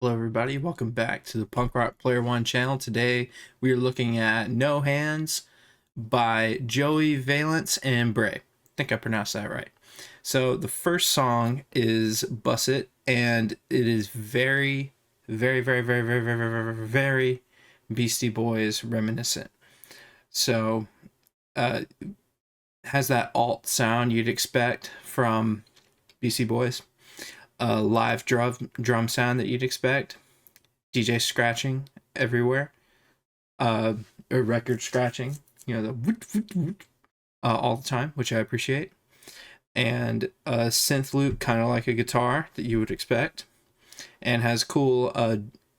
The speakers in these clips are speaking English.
Hello everybody, welcome back to the Punk Rock Player One channel. Today we are looking at No Hands by Joey Valence and Brae. I think I pronounced that right. So the first song is Buss It, and it is very Beastie Boys reminiscent. So has that alt sound you'd expect from Beastie Boys. A live drum sound that you'd expect. DJ scratching everywhere, or record scratching, the woot, woot, woot, all the time, which I appreciate, and a synth loop, kind of like a guitar that you would expect, and has cool.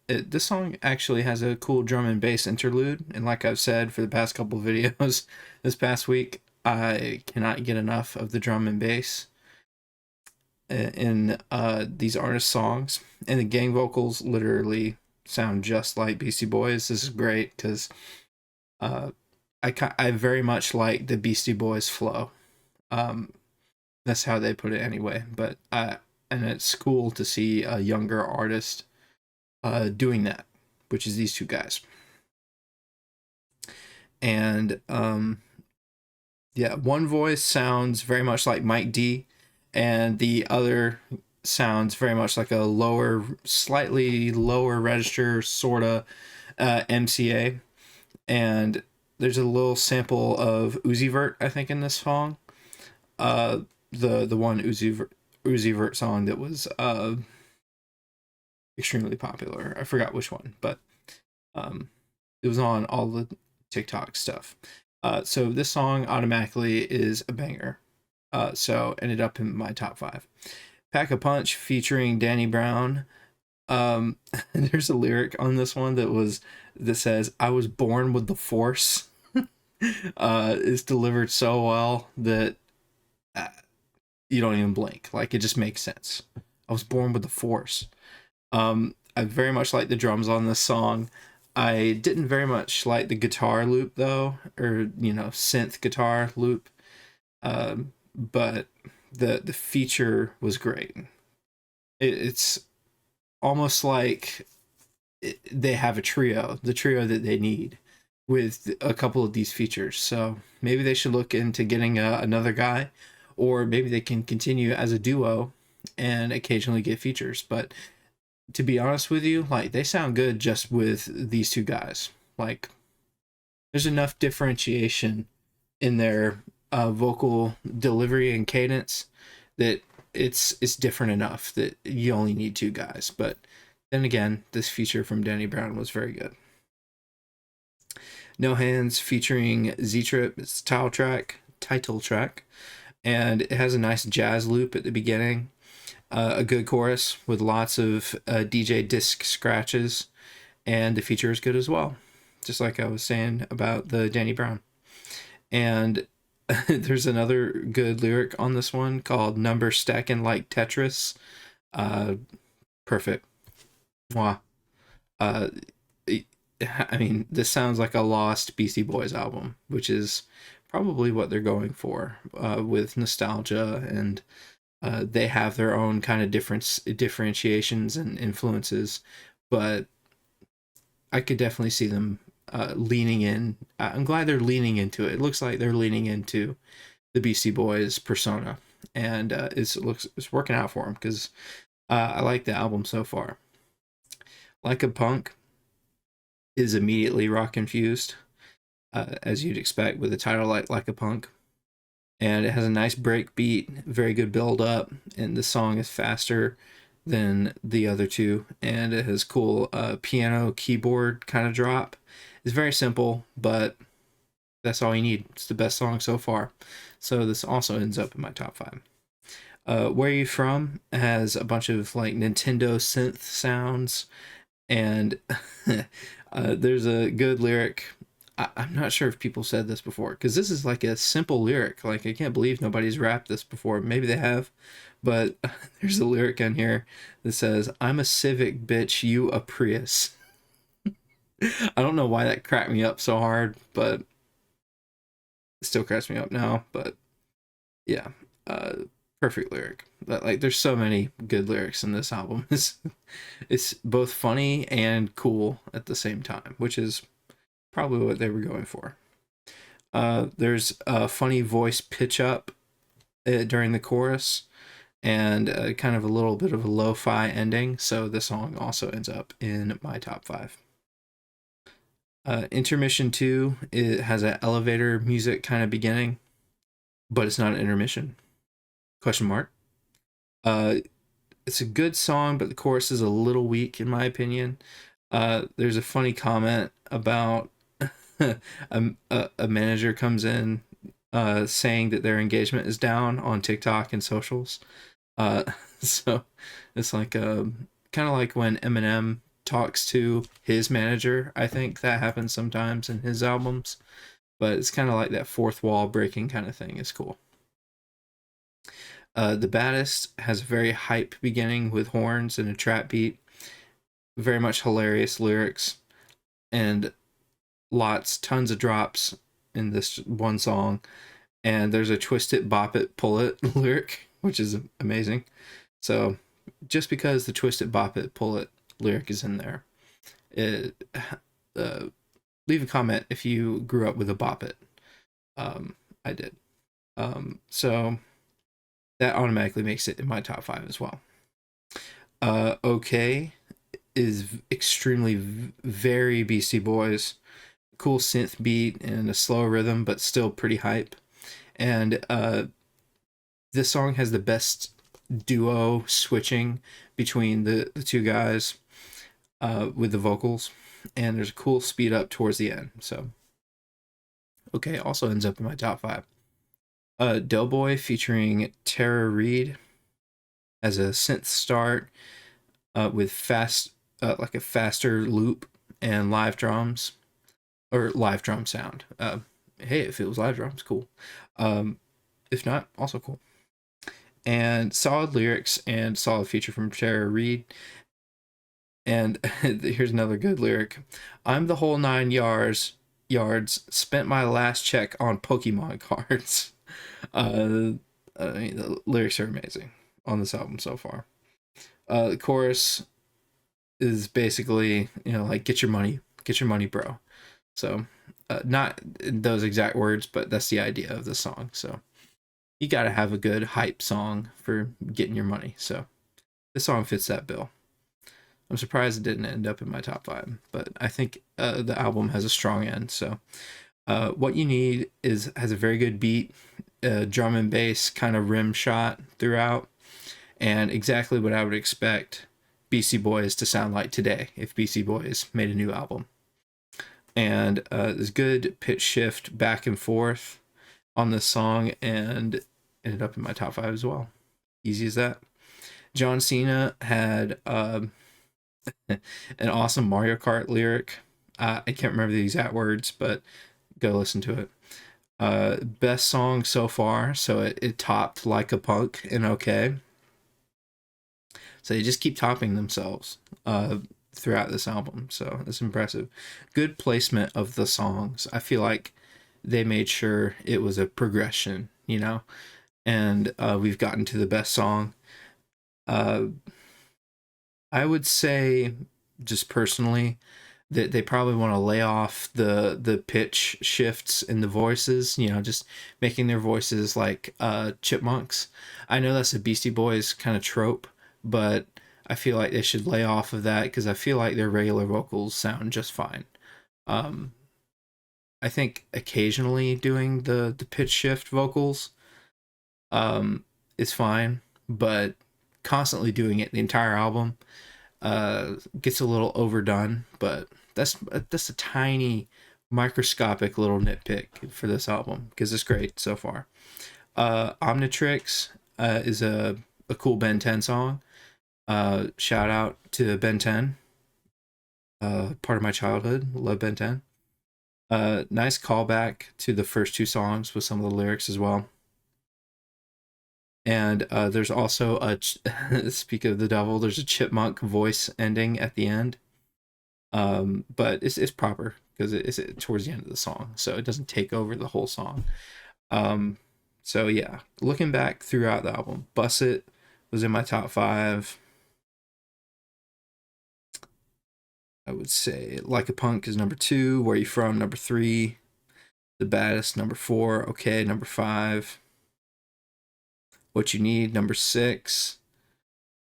This song actually has a cool drum and bass interlude, and like I've said for the past couple of videos, this past week, I cannot get enough of the drum and bass in these artist songs, and the gang vocals literally sound just like Beastie Boys. This is great because I very much like the Beastie Boys flow. That's how they put it anyway. But and it's cool to see a younger artist doing that, which is these two guys. And yeah, one voice sounds very much like Mike D, and the other sounds very much like a slightly lower register sort of MCA. And there's a little sample of Uzi Vert, I think, in this song. The one Uzi Vert song that was extremely popular. I forgot which one, but it was on all the TikTok stuff. So this song automatically is a banger. So ended up in my top 5. Pack a Punch featuring Danny Brown. There's a lyric on this one that says, "I was born with the force." It's delivered so well that you don't even blink. Like, it just makes sense. I was born with the force. I very much like the drums on this song. I didn't very much like the guitar loop though, or synth guitar loop. But the feature was great. It's almost like they have the trio that they need with a couple of these features. So maybe they should look into getting another guy, or maybe they can continue as a duo and occasionally get features. But to be honest with you, like, they sound good just with these two guys. Like, there's enough differentiation in their vocal delivery and cadence that it's different enough that you only need two guys. But then again, this feature from Danny Brown was very good. No Hands featuring Z-Trip, it's title track, and it has a nice jazz loop at the beginning, a good chorus with lots of DJ disc scratches, and the feature is good as well, just like I was saying about the Danny Brown. And there's another good lyric on this one called "Number Stacking Like Tetris." Perfect. Wow. I mean, this sounds like a lost Beastie Boys album, which is probably what they're going for, with nostalgia, and they have their own kind of differentiations and influences, but I could definitely see them leaning in. I'm glad they're leaning into it. It looks like they're leaning into the Beastie Boys persona, and it's working out for them, because I like the album so far. Like a Punk is immediately rock infused, as you'd expect with a title like a Punk, and it has a nice break beat, very good build up, and the song is faster than the other two, and it has cool piano keyboard kind of drop. It's very simple, but that's all you need. It's the best song so far. So this also ends up in my top 5. Where You From has a bunch of like Nintendo synth sounds, and there's a good lyric. I'm not sure if people said this before, because this is like a simple lyric. Like, I can't believe nobody's rapped this before. Maybe they have, but there's a lyric on here that says, "I'm a Civic, bitch, you a Prius." I don't know why that cracked me up so hard, but it still cracks me up now. But yeah, Perfect lyric. Like there's so many good lyrics in this album. It's both funny and cool at the same time, which is probably what they were going for. There's a funny voice pitch up during the chorus, and kind of a little bit of a lo-fi ending. So the song also ends up in my top 5. Intermission 2, it has an elevator music kind of beginning, but it's not an intermission. Question mark. Uh, it's a good song, but the chorus is a little weak in my opinion. There's a funny comment about a manager comes in saying that their engagement is down on TikTok and socials. Uh, so it's like kind of like when Eminem talks to his manager. I think that happens sometimes in his albums, but it's kind of like that fourth wall breaking kind of thing. It's cool. The Baddest has a very hype beginning with horns and a trap beat. Very much hilarious lyrics and tons of drops in this one song. And there's a twist it, bop it, pull it lyric, which is amazing. So just because the twist it, bop it, pull it lyric is in there, leave a comment if you grew up with a bop it. I did. So that automatically makes it in my top 5 as well. Okay is extremely very Beastie Boys. Cool synth beat and a slow rhythm, but still pretty hype. And this song has the best duo switching between the two guys with the vocals, and there's a cool speed up towards the end. So okay also ends up in my top 5. Doughboy featuring Tara Reid as a synth start with like a faster loop and live drums, or live drum sound. Hey, if it was live drums, cool. If not, also cool. And solid lyrics and solid feature from Tara Reid. And here's another good lyric. I'm the whole 9 yards, spent my last check on Pokemon cards. I mean, the lyrics are amazing on this album so far. The chorus is basically, like, get your money, bro. So, not in those exact words, but that's the idea of the song. So, you got to have a good hype song for getting your money. So, this song fits that bill. I'm surprised it didn't end up in my top 5, but I think the album has a strong end. So, what you need has a very good beat, drum and bass kind of rim shot throughout, and exactly what I would expect Beastie Boys to sound like today if Beastie Boys made a new album. And there's good pitch shift back and forth on this song, and ended up in my top 5 as well. Easy as that. John Cena had an awesome Mario Kart lyric. I can't remember the exact words, but go listen to it. Best song so far, so it topped Like a Punk and Okay. So they just keep topping themselves throughout this album, so it's impressive. Good placement of the songs. I feel like they made sure it was a progression, and we've gotten to the best song. I would say, just personally, that they probably want to lay off the pitch shifts in the voices, just making their voices like chipmunks. I know that's a Beastie Boys kind of trope, but I feel like they should lay off of that because I feel like their regular vocals sound just fine. I think occasionally doing the pitch shift vocals is fine, but constantly doing it the entire album gets a little overdone. But that's a tiny microscopic little nitpick for this album because it's great so far. Omnitrix is a cool Ben 10 song. Shout out to Ben 10. Part of my childhood. Love Ben 10. Nice callback to the first 2 songs with some of the lyrics as well. And there's also speak of the devil, there's a chipmunk voice ending at the end. But it's proper because it's towards the end of the song, so it doesn't take over the whole song. So yeah, looking back throughout the album, Bust It was in my top 5. I would say Like a Punk is number 2, Where You From number 3, The Baddest number 4, Okay number 5, What You Need number 6,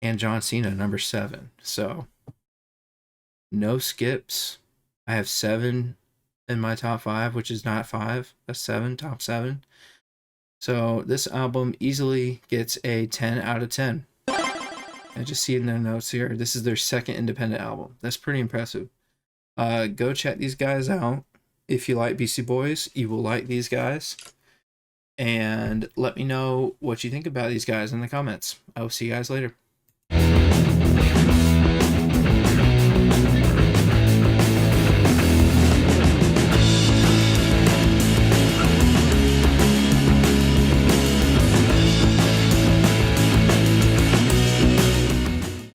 and John Cena number 7. So no skips. I have 7 in my top 5, which is not 5. That's 7, top 7. So this album easily gets a 10 out of 10. I just see in their notes here, this is their second independent album. That's pretty impressive. Go check these guys out. If you like Beastie Boys, you will like these guys. And let me know what you think about these guys in the comments. I will see you guys later.